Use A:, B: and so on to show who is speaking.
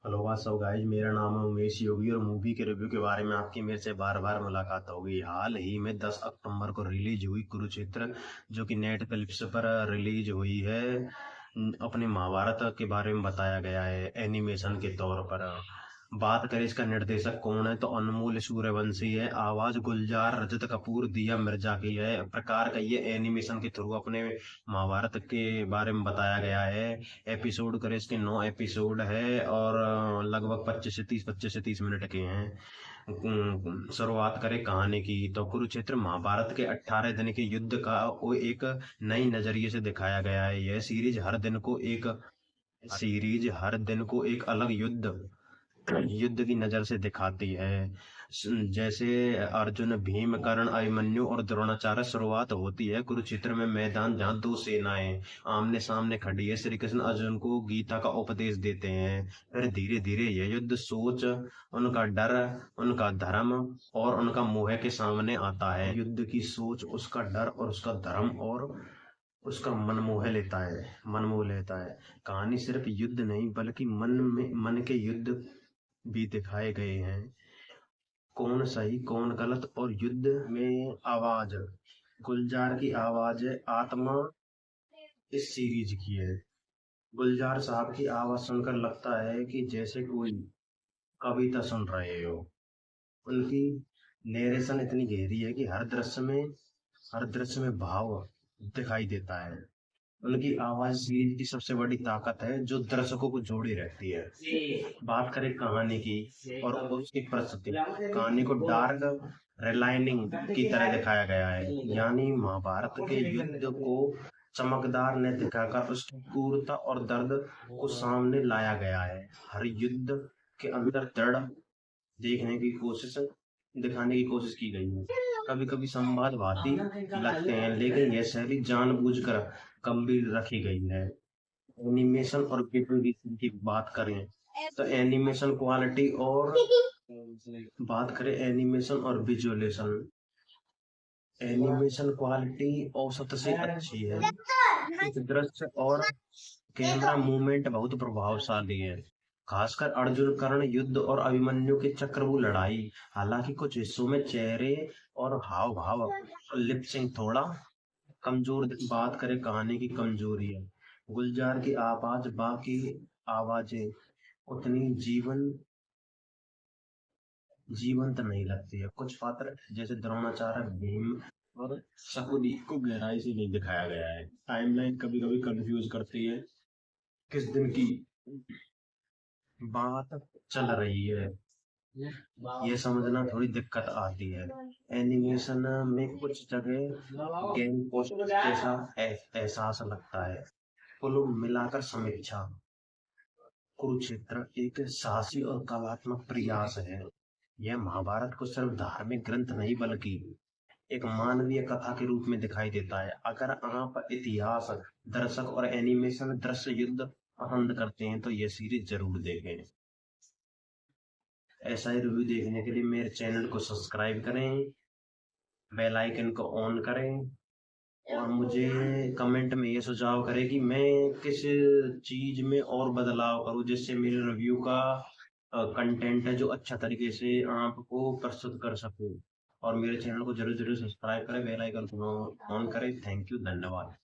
A: Hello what's up guys, मेरा नाम है उमेश योगी और मूवी के रिव्यू के बारे में आपकी मेरे से बार बार मुलाकात हो गई। हाल ही में 10 अक्टूबर को रिलीज हुई कुरुक्षेत्र, जो कि नेटफ्लिक्स पर रिलीज हुई है। अपने महाभारत के बारे में बताया गया है एनिमेशन के तौर पर। बात करें इसका निर्देशक कौन है, तो अनमोल सूर्यवंशी है। आवाज गुलजार, रजत कपूर, दिया मिर्जा की है। प्रकार का ये एनिमेशन के थ्रू अपने महाभारत के बारे में बताया गया है। एपिसोड करे इसके 9 एपिसोड है और लगभग 25 से 30 मिनट के हैं। शुरुआत करें कहानी की, तो कुरुक्षेत्र महाभारत के 18 दिन के युद्ध का वो एक नई नजरिए से दिखाया गया है। यह सीरीज हर दिन को एक अलग युद्ध युद्ध की नजर से दिखाती है। जैसे अर्जुन, भीम, कर्ण, अभिमन्यु और द्रोणाचार्य। शुरुआत होती है कुरुक्षेत्र में मैदान, जहाँ दो सेनाएं आमने सामने खड़ी है। श्री कृष्ण अर्जुन को गीता का उपदेश देते हैं। फिर धीरे धीरे यह युद्ध सोच, उनका डर, उनका धर्म और उनका मोह के सामने आता है। युद्ध की सोच, उसका डर और उसका धर्म और उसका मन मोह लेता है। कहानी सिर्फ युद्ध नहीं बल्कि मन के युद्ध भी दिखाए गए हैं। कौन सही कौन गलत, और युद्ध में आवाज, गुलजार की आवाज है आत्मा इस सीरीज की है। गुलजार साहब की आवाज सुनकर लगता है कि जैसे कोई कविता सुन रहे हो। उनकी नरेशन इतनी गहरी है कि हर दृश्य में भाव दिखाई देता है। उनकी आवाज सीरीज की सबसे बड़ी ताकत है, जो दर्शकों को जोड़े रहती है। बात करें कहानी की और उसकी प्रस्तुति, कहानी को डार्क रेलाइनिंग की तरह दिखाया गया है। यानी महाभारत के युद्ध को चमकदार ने दिखाकर उसकी क्रूरता और दर्द को सामने लाया गया है। हर युद्ध के अंदर दृढ़ देखने की कोशिश दिखाने की कोशिश की गई है। कभी कभी संवादवादी लगते हैं, लेकिन यह शैली जानबूझकर गंभीर रखी गई है। एनिमेशन और विजुअलाइजेशन की बात करें एनिमेशन और विजुअलेशन। एनिमेशन क्वालिटी औसत से अच्छी है। कुछ दृश्य और कैमरा मूवमेंट बहुत प्रभावशाली है, खासकर अर्जुन कर्ण युद्ध और अभिमन्यु के चक्रव्यूह लड़ाई। हालांकि कुछ हिस्सों में चेहरे और हाव भाव लिपसिंग थोड़ा कमजोर। बात करें कहानी की कमजोरी है, गुलजार की आवाज बाकी आवाजें उतनी जीवंत नहीं लगती है। कुछ पात्र जैसे द्रोणाचार्य, भीम और शकुनी को गहराई से नहीं दिखाया गया है। टाइमलाइन कभी कभी कंफ्यूज करती है, किस दिन की बात चल रही है ये समझना थोड़ी दिक्कत आती है। एनिमेशन में कुछ जगह गेम पोस्ट जैसा एहसास लगता है। कुल मिलाकर समीक्षा, कुरुक्षेत्र एक साहसी और कलात्मक प्रयास है। यह महाभारत को सिर्फ धार्मिक ग्रंथ नहीं बल्कि एक मानवीय कथा के रूप में दिखाई देता है। अगर आप इतिहास, दर्शक और एनिमेशन दृश्य युद्ध पसंद करते हैं तो यह सीरीज जरूर देखें। ऐसा ही रिव्यू देखने के लिए मेरे चैनल को सब्सक्राइब करें, बेल आइकन को ऑन करें और मुझे कमेंट में ये सुझाव करें कि मैं किस चीज में और बदलाव करूं, जिससे मेरे रिव्यू का कंटेंट है जो अच्छा तरीके से आपको प्रस्तुत कर सकूं। और मेरे चैनल को जरूर जरूर सब्सक्राइब करें, बेल आइकन को ऑन करें। थैंक यू, धन्यवाद।